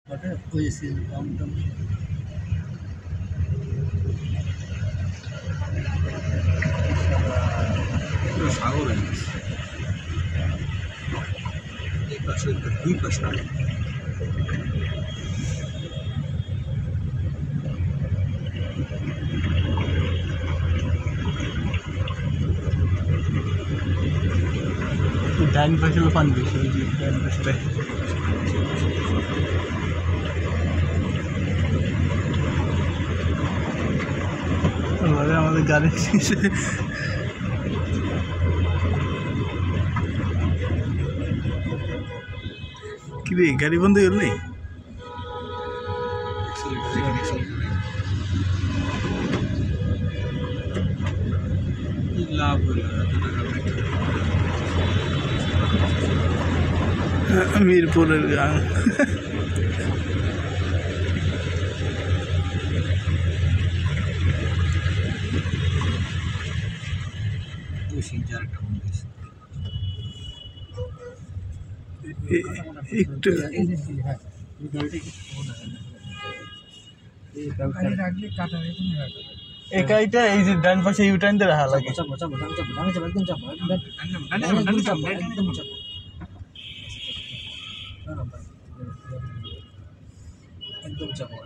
ওটা হয়েছে দমদম পুরো সাগর হয়ে গেছে এই পাশে দুই পাশে ডাইন পাশে পানি বেশি ওই যে ডাইন পাশটায় আমাদের গাড়ি কি রে গাড়ি বন্ধ হয়ে গেল নেই লাভ হলো মিরপুরের গান একটু একাইটা এই যে ডান পাশে ইউটার্ন দিয়ে রাখা লাগে একদম চাপো